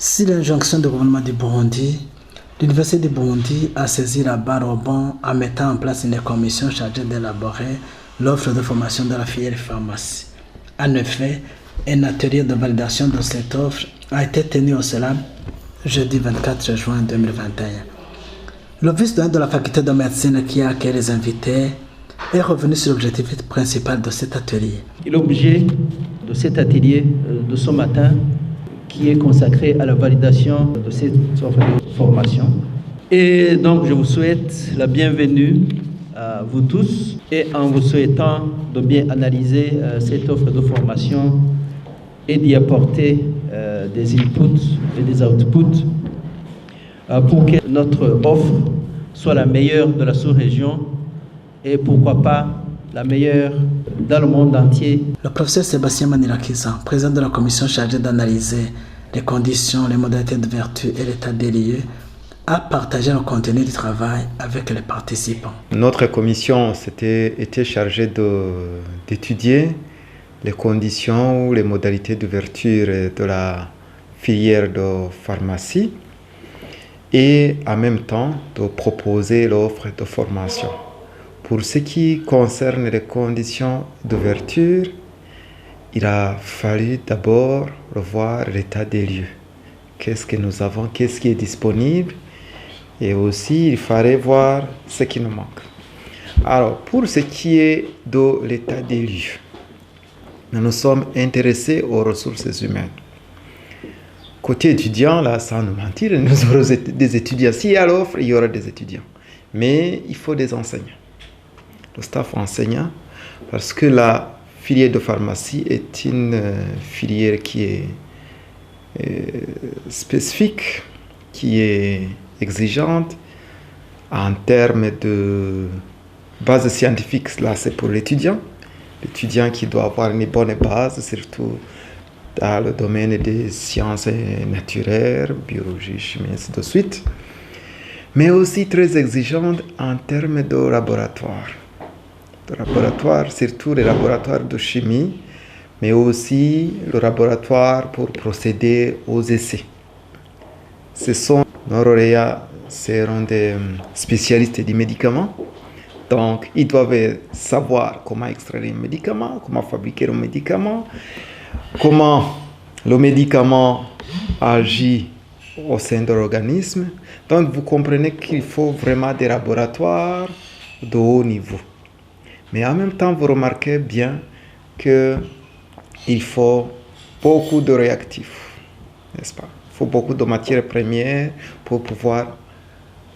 Si l'injonction du gouvernement du Burundi, l'Université du Burundi a saisi la barre au banc en mettant en place une commission chargée d'élaborer l'offre de formation de la filière pharmacie. En effet, un atelier de validation de cette offre a été tenu au CELAB jeudi 24 juin 2021. Le vice-doyen de la faculté de médecine qui a accueilli les invités est revenu sur l'objectif principal de cet atelier. L'objet de cet atelier de ce matin qui est consacré à la validation de cette offre de formation. Et donc je vous souhaite la bienvenue à vous tous et en vous souhaitant de bien analyser cette offre de formation et d'y apporter des inputs et des outputs pour que notre offre soit la meilleure de la sous-région et pourquoi pas la meilleure dans le monde entier. Le professeur Sébastien Manirakiza, président de la commission chargée d'analyser les conditions, les modalités d'ouverture et l'état des lieux, a partagé le contenu du travail avec les participants. Notre commission était chargée d'étudier les conditions ou les modalités d'ouverture de la filière de pharmacie et en même temps de proposer l'offre de formation. Pour ce qui concerne les conditions d'ouverture, il a fallu d'abord revoir l'état des lieux. Qu'est-ce que nous avons, qu'est-ce qui est disponible, et aussi il fallait voir ce qui nous manque. Alors, pour ce qui est de l'état des lieux, nous nous sommes intéressés aux ressources humaines. Côté étudiant, là, sans nous mentir, nous aurons des étudiants. S'il y a l'offre, il y aura des étudiants. Mais il faut des enseignants. Le staff enseignant, parce que la filière de pharmacie est une filière qui est spécifique, qui est exigeante en termes de base scientifique. Là, c'est pour l'étudiant. L'étudiant qui doit avoir une bonne base, surtout dans le domaine des sciences naturelles, biologie, chimie, ainsi de suite. Mais aussi très exigeante en termes de laboratoire. Surtout les laboratoires de chimie, mais aussi le laboratoire pour procéder aux essais. Nos lauréats seront des spécialistes des médicaments, donc ils doivent savoir comment extraire un médicament, comment fabriquer un médicament, comment le médicament agit au sein de l'organisme. Donc vous comprenez qu'il faut vraiment des laboratoires de haut niveau. Mais en même temps, vous remarquez bien qu'il faut beaucoup de réactifs, n'est-ce pas? Il faut beaucoup de matières premières pour pouvoir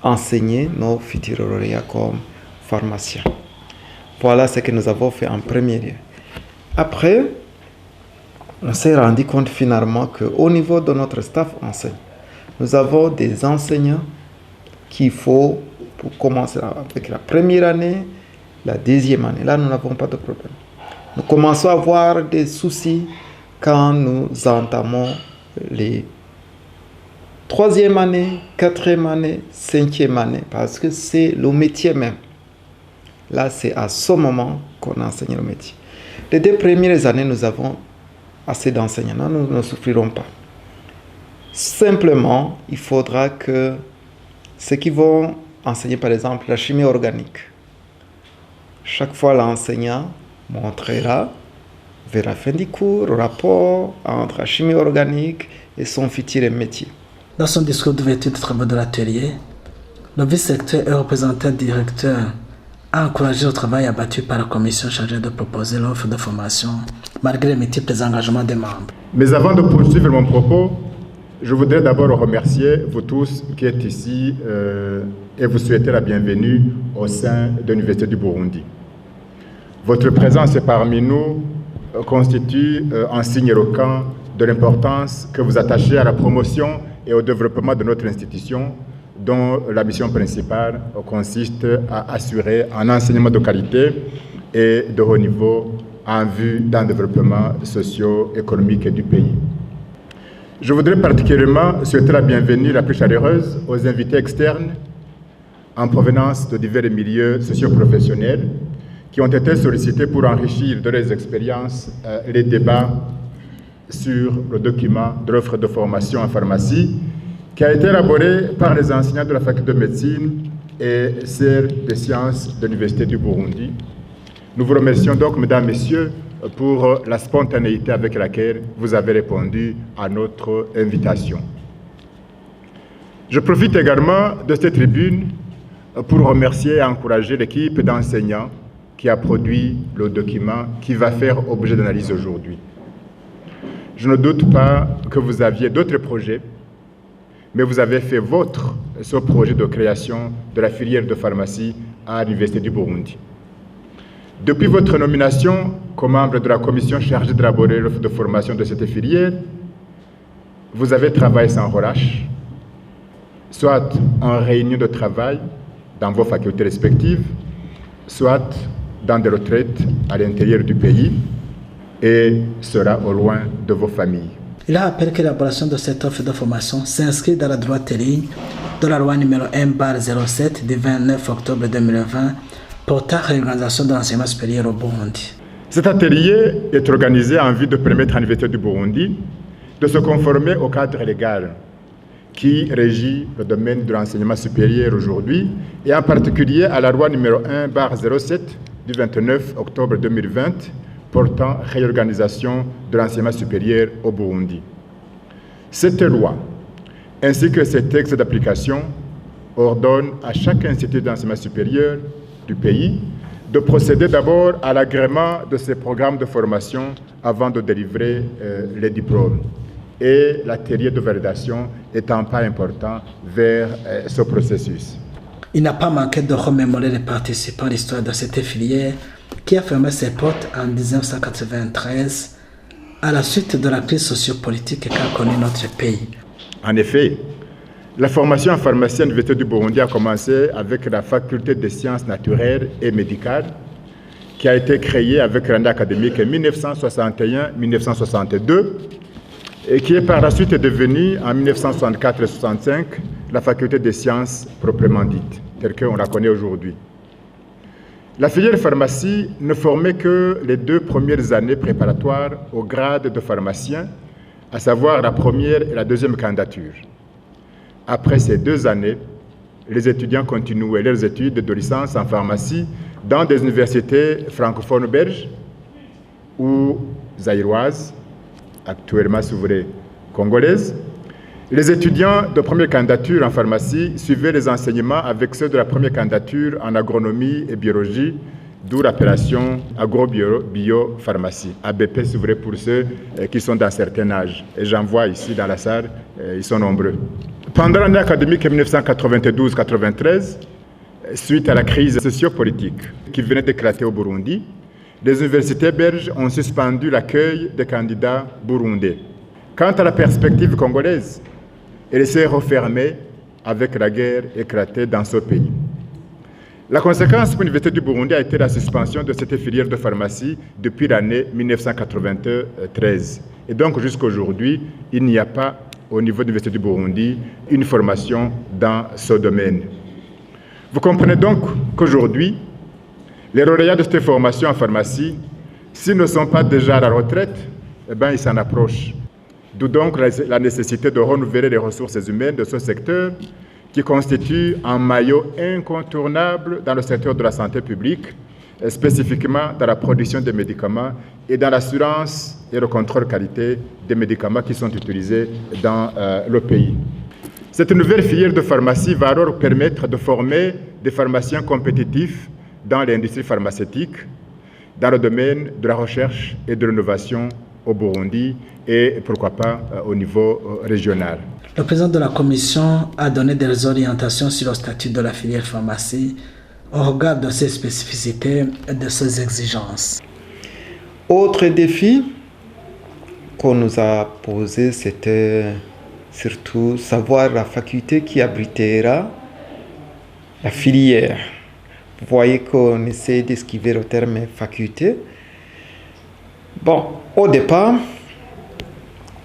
enseigner nos futurs lauréats comme pharmaciens. Voilà ce que nous avons fait en premier lieu. Après, on s'est rendu compte finalement qu'au niveau de notre staff enseignant, nous avons des enseignants qu'il faut, pour commencer avec la première année, la deuxième année. Là, nous n'avons pas de problème. Nous commençons à avoir des soucis quand nous entamons les troisième année, quatrième année, cinquième année, parce que c'est le métier même. Là, c'est à ce moment qu'on enseigne le métier. Les 2 premières années, nous avons assez d'enseignants. Nous ne souffrirons pas. Simplement, il faudra que ceux qui vont enseigner, par exemple, la chimie organique, chaque fois, l'enseignant montrera, vers la fin du cours, le rapport entre la chimie organique et son futur métier. Dans son discours d'ouverture des travaux de l'atelier, le vice-recteur et représentant directeur a encouragé le travail abattu par la commission chargée de proposer l'offre de formation, malgré les multiples engagements des membres. Mais avant de poursuivre mon propos, je voudrais d'abord remercier vous tous qui êtes ici et vous souhaiter la bienvenue au sein de l'Université du Burundi. Votre présence parmi nous constitue un signe éloquent de l'importance que vous attachez à la promotion et au développement de notre institution, dont la mission principale consiste à assurer un enseignement de qualité et de haut niveau en vue d'un développement socio-économique du pays. Je voudrais particulièrement souhaiter la bienvenue la plus chaleureuse aux invités externes en provenance de divers milieux socio-professionnels qui ont été sollicités pour enrichir de leurs expériences les débats sur le document de l'offre de formation en pharmacie qui a été élaboré par les enseignants de la faculté de médecine et celle des sciences de l'Université du Burundi. Nous vous remercions donc, mesdames, messieurs, pour la spontanéité avec laquelle vous avez répondu à notre invitation. Je profite également de cette tribune pour remercier et encourager l'équipe d'enseignants qui a produit le document qui va faire objet d'analyse aujourd'hui. Je ne doute pas que vous aviez d'autres projets, mais vous avez fait vôtre ce projet de création de la filière de pharmacie à l'Université du Burundi. Depuis votre nomination comme membre de la commission chargée d'élaborer l'offre de formation de cette filière, vous avez travaillé sans relâche, soit en réunion de travail dans vos facultés respectives, soit dans des retraites à l'intérieur du pays, et cela au loin de vos familles. Il rappelle que l'élaboration de cette offre de formation s'inscrit dans la droite ligne de la loi numéro 1/07 du 29 octobre 2020 portant réorganisation de l'enseignement supérieur au Burundi. Cet atelier est organisé en vue de permettre à l'Université du Burundi de se conformer au cadre légal qui régit le domaine de l'enseignement supérieur aujourd'hui, et en particulier à la loi numéro 1/07 du 29 octobre 2020 portant réorganisation de l'enseignement supérieur au Burundi. Cette loi, ainsi que ses textes d'application, ordonnent à chaque institut d'enseignement supérieur du pays de procéder d'abord à l'agrément de ces programmes de formation avant de délivrer les diplômes. Et l'atelier de validation est un pas important vers ce processus. Il n'a pas manqué de remémorer les participants à l'histoire de cette filière qui a fermé ses portes en 1993 à la suite de la crise sociopolitique qu'a connue notre pays. En effet, la formation en pharmacie à l'Université du Burundi a commencé avec la faculté des sciences naturelles et médicales qui a été créée avec l'année académique en 1961-1962 et qui est par la suite devenue en 1964 et 1965 la faculté des sciences proprement dite, telle qu'on la connaît aujourd'hui. La filière pharmacie ne formait que les 2 premières années préparatoires au grade de pharmacien, à savoir la première et la deuxième candidature. Après ces 2 années, les étudiants continuaient leurs études de licence en pharmacie dans des universités francophones belges ou zaïroises, actuellement souveraines congolaises. Les étudiants de première candidature en pharmacie suivaient les enseignements avec ceux de la première candidature en agronomie et biologie, d'où l'appellation agro-bio-pharmacie, ABP souverain pour ceux qui sont d'un certain âge. Et j'en vois ici dans la salle, ils sont nombreux. Pendant l'année académique 1992-93, suite à la crise sociopolitique qui venait d'éclater au Burundi, les universités belges ont suspendu l'accueil des candidats burundais. Quant à la perspective congolaise, elle s'est refermée avec la guerre éclatée dans ce pays. La conséquence pour l'Université du Burundi a été la suspension de cette filière de pharmacie depuis l'année 1993. Et donc jusqu'à aujourd'hui, il n'y a pas au niveau de l'Université du Burundi une formation dans ce domaine. Vous comprenez donc qu'aujourd'hui, les lauréats de cette formation en pharmacie, s'ils ne sont pas déjà à la retraite, eh bien, ils s'en approchent. D'où donc la nécessité de renouveler les ressources humaines de ce secteur qui constitue un maillot incontournable dans le secteur de la santé publique, spécifiquement dans la production des médicaments et dans l'assurance et le contrôle qualité des médicaments qui sont utilisés dans le pays. Cette nouvelle filière de pharmacie va alors permettre de former des pharmaciens compétitifs dans l'industrie pharmaceutique, dans le domaine de la recherche et de l'innovation au Burundi et pourquoi pas au niveau régional. Le président de la commission a donné des orientations sur le statut de la filière pharmacie au regard de ses spécificités et de ses exigences. Autre défi qu'on nous a posé, c'était surtout savoir la faculté qui abritera la filière. Vous voyez qu'on essaie d'esquiver le terme faculté. Bon, au départ,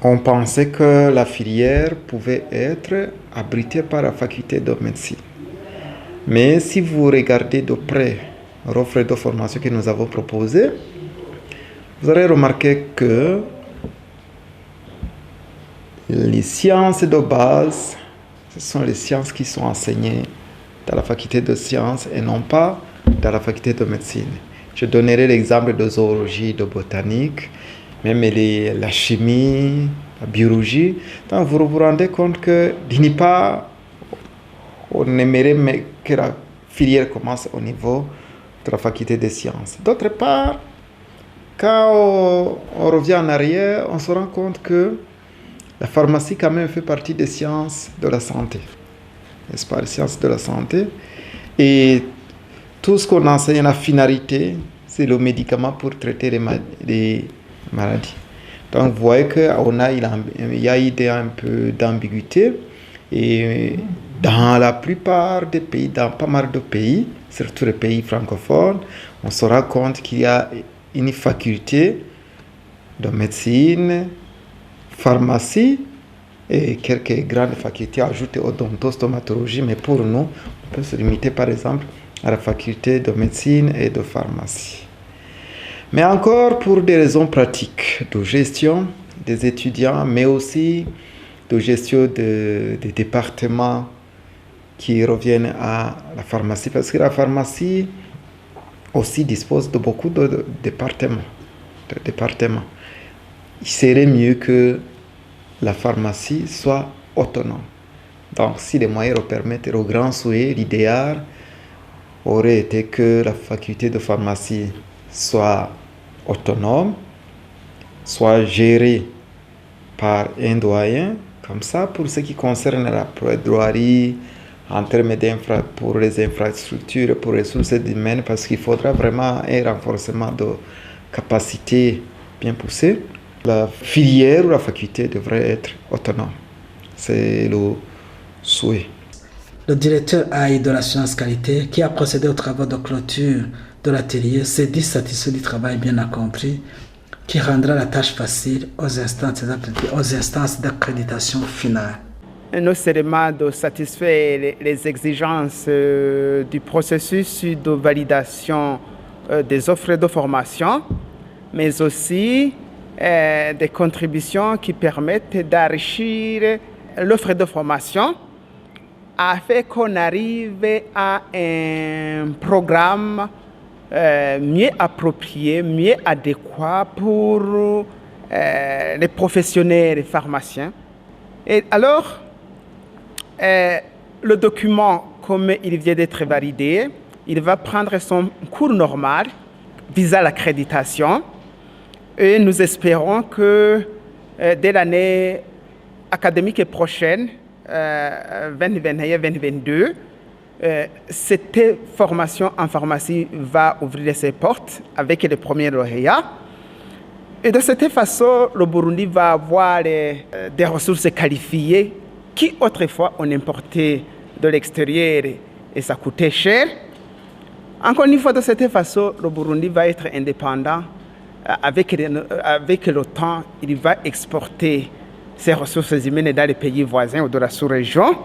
on pensait que la filière pouvait être abritée par la faculté de médecine. Mais si vous regardez de près l'offre de formation que nous avons proposée, vous aurez remarqué que Les sciences de base, ce sont les sciences qui sont enseignées dans la faculté de sciences et non pas dans la faculté de médecine. Je donnerai l'exemple de zoologie, de botanique, même la chimie, la biologie. Donc vous vous rendez compte que d'une part, on aimerait que la filière commence au niveau de la faculté des sciences. D'autre part, quand on revient en arrière, on se rend compte que la pharmacie quand même fait partie des sciences de la santé. N'est-ce pas, les sciences de la santé. Et tout ce qu'on enseigne, la finalité, c'est le médicament pour traiter les maladies. Donc vous voyez qu'il y a eu un peu d'ambiguïté. Et dans la plupart des pays, dans pas mal de pays, surtout les pays francophones, on se rend compte qu'il y a une faculté de médecine, pharmacie et quelques grandes facultés ajoutées odontostomatologie, mais pour nous, on peut se limiter par exemple à la faculté de médecine et de pharmacie. Mais encore pour des raisons pratiques de gestion des étudiants, mais aussi de gestion des départements qui reviennent à la pharmacie, parce que la pharmacie aussi dispose de beaucoup de départements. Il serait mieux que la pharmacie soit autonome. Donc, si les moyens le permettent, le grand souhait, l'idéal aurait été que la faculté de pharmacie soit autonome, soit gérée par un doyen, comme ça, pour ce qui concerne la plaidoirie, en termes pour les infrastructures, pour les ressources humaines, parce qu'il faudra vraiment un renforcement de capacité bien poussé. La filière ou la faculté devrait être autonome. C'est le souhait. Le directeur AI de l'assurance qualité, qui a procédé aux travaux de clôture de l'atelier, s'est dit satisfait du travail bien accompli, qui rendra la tâche facile aux instances d'accréditation finale. Non seulement de satisfaire les exigences du processus de validation des offres de formation, mais aussi des contributions qui permettent d'enrichir l'offre de formation afin qu'on arrive à un programme mieux approprié, mieux adéquat pour les professionnels pharmaciens. Et alors, le document, comme il vient d'être validé, il va prendre son cours normal visant l'accréditation. Et nous espérons que dès l'année académique prochaine, 2021-2022, cette formation en pharmacie va ouvrir ses portes avec les premiers lauréats. Et de cette façon, le Burundi va avoir des ressources qualifiées qui autrefois on importait de l'extérieur et ça coûtait cher. Encore une fois, de cette façon, le Burundi va être indépendant. Avec le temps, il va exporter ses ressources humaines dans les pays voisins ou de la sous-région.